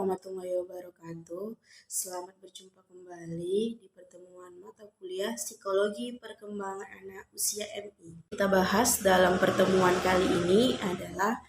warahmatullahi wabarakatuh. Selamat berjumpa kembali di pertemuan mata kuliah Psikologi Perkembangan Anak Usia MI. Kita bahas dalam pertemuan kali ini adalah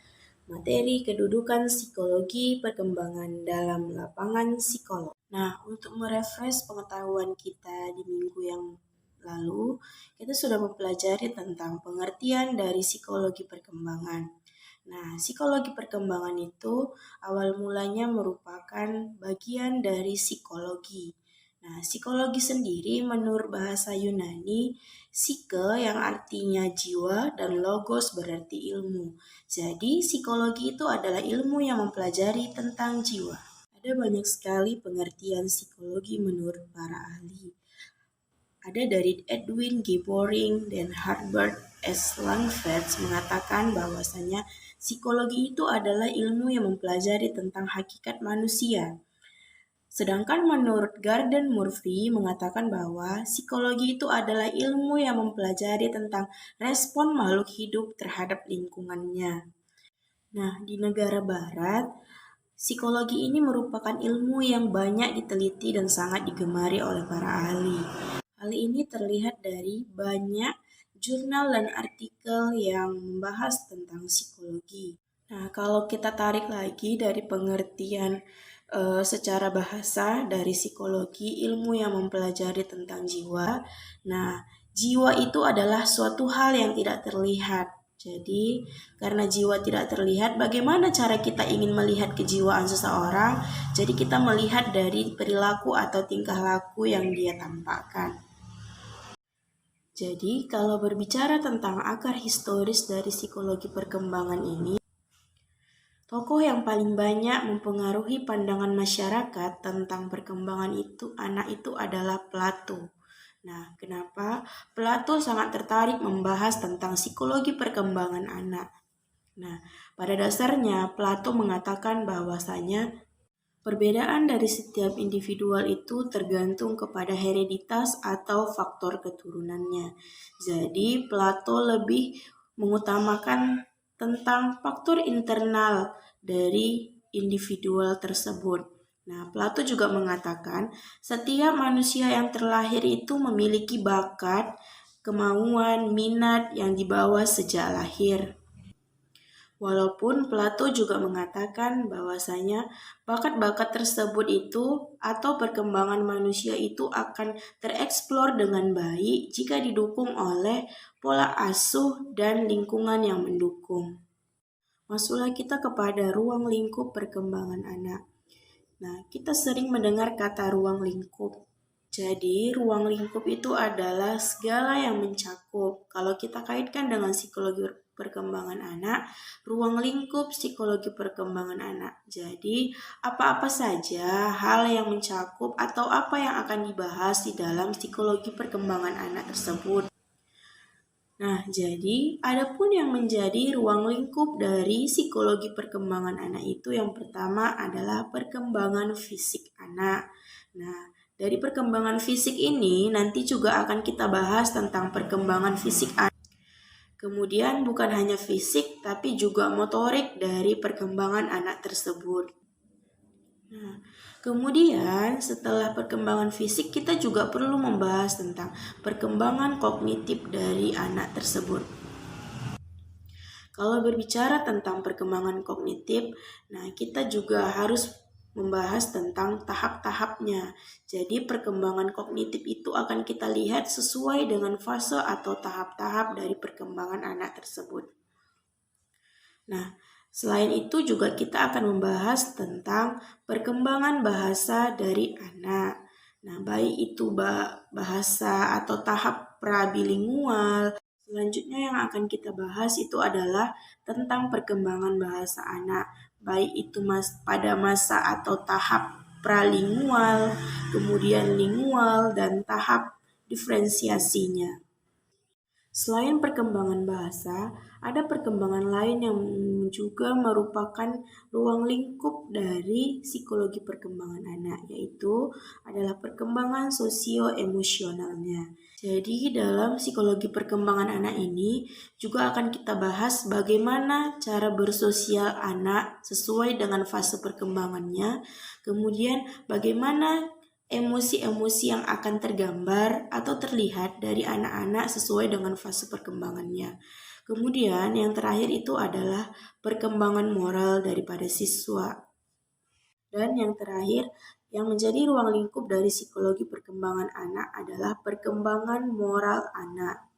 materi kedudukan psikologi perkembangan dalam lapangan psikolog. Nah, untuk merefresh pengetahuan kita di minggu yang lalu, kita sudah mempelajari tentang pengertian dari psikologi perkembangan. Nah, psikologi perkembangan itu awal mulanya merupakan bagian dari psikologi. Nah, psikologi sendiri menurut bahasa Yunani, psike yang artinya jiwa dan logos berarti ilmu. Jadi, psikologi itu adalah ilmu yang mempelajari tentang jiwa. Ada banyak sekali pengertian psikologi menurut para ahli. Ada dari Edwin G. Boring dan Herbert S. Langford mengatakan bahwasanya psikologi itu adalah ilmu yang mempelajari tentang hakikat manusia. Sedangkan menurut Gardner Murphy mengatakan bahwa psikologi itu adalah ilmu yang mempelajari tentang respon makhluk hidup terhadap lingkungannya. Nah, di negara barat, psikologi ini merupakan ilmu yang banyak diteliti dan sangat digemari oleh para ahli. Hal ini terlihat dari banyak jurnal dan artikel yang membahas tentang psikologi. Nah, kalau kita tarik lagi dari pengertian secara bahasa dari psikologi, ilmu yang mempelajari tentang jiwa. Nah, jiwa itu adalah suatu hal yang tidak terlihat. Jadi, karena jiwa tidak terlihat, bagaimana cara kita ingin melihat kejiwaan seseorang? Jadi, kita melihat dari perilaku atau tingkah laku yang dia tampakkan. Jadi, kalau berbicara tentang akar historis dari psikologi perkembangan ini, tokoh yang paling banyak mempengaruhi pandangan masyarakat tentang perkembangan anak itu adalah Plato. Nah, kenapa? Plato sangat tertarik membahas tentang psikologi perkembangan anak. Nah, pada dasarnya Plato mengatakan bahwasanya perbedaan dari setiap individual itu tergantung kepada hereditas atau faktor keturunannya. Jadi, Plato lebih mengutamakan tentang faktor internal dari individual tersebut. Nah, Plato juga mengatakan setiap manusia yang terlahir itu memiliki bakat, kemauan, minat yang dibawa sejak lahir. Walaupun Plato juga mengatakan bahwasanya bakat-bakat tersebut itu atau perkembangan manusia itu akan tereksplor dengan baik jika didukung oleh pola asuh dan lingkungan yang mendukung. Masuklah kita kepada ruang lingkup perkembangan anak. Nah, kita sering mendengar kata ruang lingkup. Jadi, ruang lingkup itu adalah segala yang mencakup. Kalau kita kaitkan dengan psikologi perkembangan anak, ruang lingkup psikologi perkembangan anak. Jadi, apa-apa saja hal yang mencakup atau apa yang akan dibahas di dalam psikologi perkembangan anak tersebut. Nah, jadi adapun yang menjadi ruang lingkup dari psikologi perkembangan anak itu yang pertama adalah perkembangan fisik anak. Nah, dari perkembangan fisik ini nanti juga akan kita bahas tentang perkembangan fisik anak. Kemudian bukan hanya fisik tapi juga motorik dari perkembangan anak tersebut. Nah, kemudian setelah perkembangan fisik kita juga perlu membahas tentang perkembangan kognitif dari anak tersebut. Kalau berbicara tentang perkembangan kognitif, nah kita juga harus membahas tentang tahap-tahapnya. Jadi perkembangan kognitif itu akan kita lihat sesuai dengan fase atau tahap-tahap dari perkembangan anak tersebut. Nah, selain itu juga kita akan membahas tentang perkembangan bahasa dari anak. Nah, baik itu bahasa atau tahap prabilingual. Selanjutnya yang akan kita bahas itu adalah tentang perkembangan bahasa anak. Baik itu pada masa atau tahap pralingual, kemudian lingual, dan tahap diferensiasinya. Selain perkembangan bahasa, ada perkembangan lain yang juga merupakan ruang lingkup dari psikologi perkembangan anak, yaitu adalah perkembangan sosio-emosionalnya. Jadi dalam psikologi perkembangan anak ini juga akan kita bahas bagaimana cara bersosial anak sesuai dengan fase perkembangannya, kemudian bagaimana emosi-emosi yang akan tergambar atau terlihat dari anak-anak sesuai dengan fase perkembangannya. Kemudian yang terakhir itu adalah perkembangan moral daripada siswa. Dan yang terakhir yang menjadi ruang lingkup dari psikologi perkembangan anak adalah perkembangan moral anak.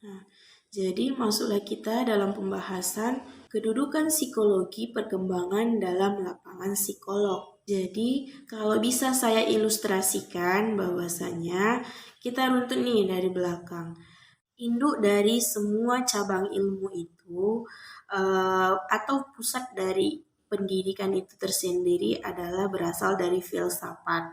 Nah, jadi masuklah kita dalam pembahasan kedudukan psikologi perkembangan dalam lapangan psikolog. Jadi kalau bisa saya ilustrasikan bahwasanya kita runtut nih dari belakang. Induk dari semua cabang ilmu itu atau pusat dari pendidikan itu tersendiri adalah berasal dari filsafat.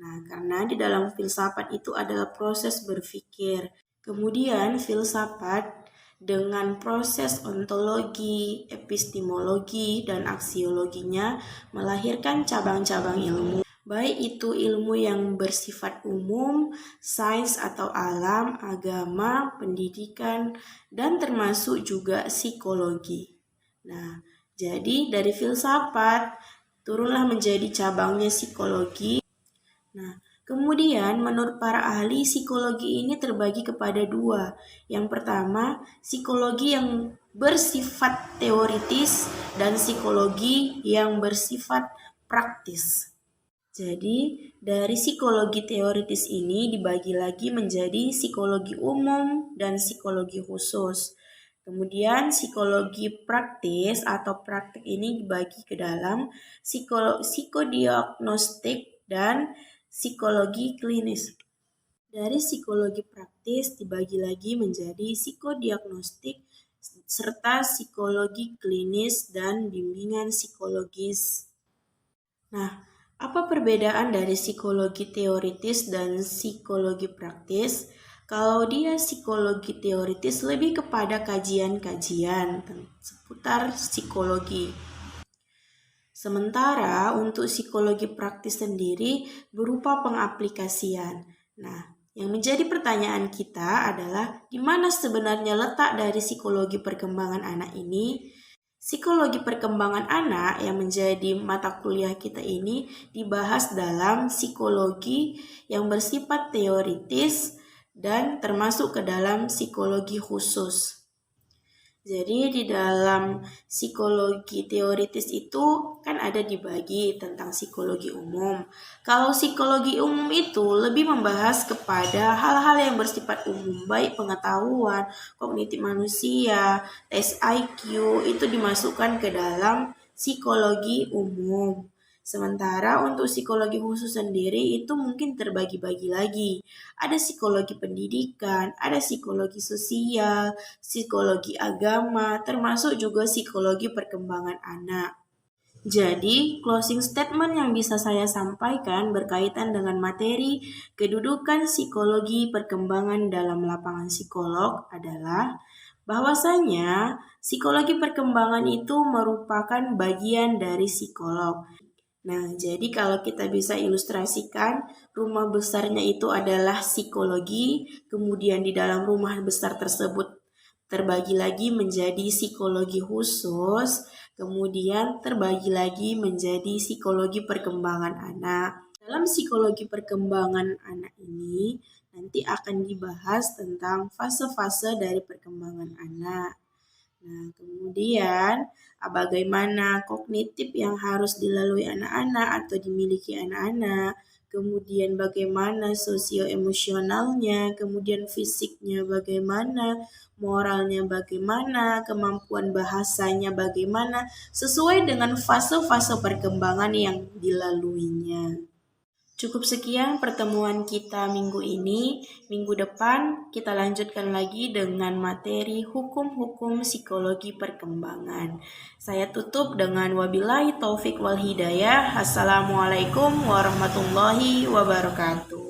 Nah, karena di dalam filsafat itu adalah proses berpikir. Kemudian filsafat dengan proses ontologi, epistemologi, dan aksiologinya melahirkan cabang-cabang ilmu. Baik itu ilmu yang bersifat umum, sains atau alam, agama, pendidikan, dan termasuk juga psikologi. Nah, jadi dari filsafat turunlah menjadi cabangnya psikologi. Nah, kemudian menurut para ahli psikologi ini terbagi kepada dua. Yang pertama, psikologi yang bersifat teoritis dan psikologi yang bersifat praktis. Jadi, dari psikologi teoritis ini dibagi lagi menjadi psikologi umum dan psikologi khusus. Kemudian psikologi praktis atau praktik ini dibagi ke dalam psikodiagnostik dan psikologi klinis. Dari psikologi praktis dibagi lagi menjadi psikodiagnostik serta psikologi klinis dan bimbingan psikologis. Nah, apa perbedaan dari psikologi teoritis dan psikologi praktis? Kalau dia psikologi teoritis lebih kepada kajian-kajian seputar psikologi. Sementara untuk psikologi praktis sendiri berupa pengaplikasian. Nah, yang menjadi pertanyaan kita adalah di mana sebenarnya letak dari psikologi perkembangan anak ini? Psikologi perkembangan anak yang menjadi mata kuliah kita ini dibahas dalam psikologi yang bersifat teoritis dan termasuk ke dalam psikologi khusus. Jadi di dalam psikologi teoritis itu kan ada dibagi tentang psikologi umum. Kalau psikologi umum itu lebih membahas kepada hal-hal yang bersifat umum, baik pengetahuan, kognitif manusia, tes IQ, itu dimasukkan ke dalam psikologi umum. Sementara untuk psikologi khusus sendiri itu mungkin terbagi-bagi lagi. Ada psikologi pendidikan, ada psikologi sosial, psikologi agama, termasuk juga psikologi perkembangan anak. Jadi, closing statement yang bisa saya sampaikan berkaitan dengan materi kedudukan psikologi perkembangan dalam lapangan psikolog adalah bahwasanya psikologi perkembangan itu merupakan bagian dari psikolog. Nah, jadi kalau kita bisa ilustrasikan, rumah besarnya itu adalah psikologi, kemudian di dalam rumah besar tersebut terbagi lagi menjadi psikologi khusus, kemudian terbagi lagi menjadi psikologi perkembangan anak. Dalam psikologi perkembangan anak ini, nanti akan dibahas tentang fase-fase dari perkembangan anak. Nah, kemudian bagaimana kognitif yang harus dilalui anak-anak atau dimiliki anak-anak, kemudian bagaimana sosio-emosionalnya, kemudian fisiknya bagaimana, moralnya bagaimana, kemampuan bahasanya bagaimana, sesuai dengan fase-fase perkembangan yang dilaluinya. Cukup sekian pertemuan kita minggu ini. Minggu depan kita lanjutkan lagi dengan materi hukum-hukum psikologi perkembangan. Saya tutup dengan wabillahi taufik wal hidayah. Assalamualaikum warahmatullahi wabarakatuh.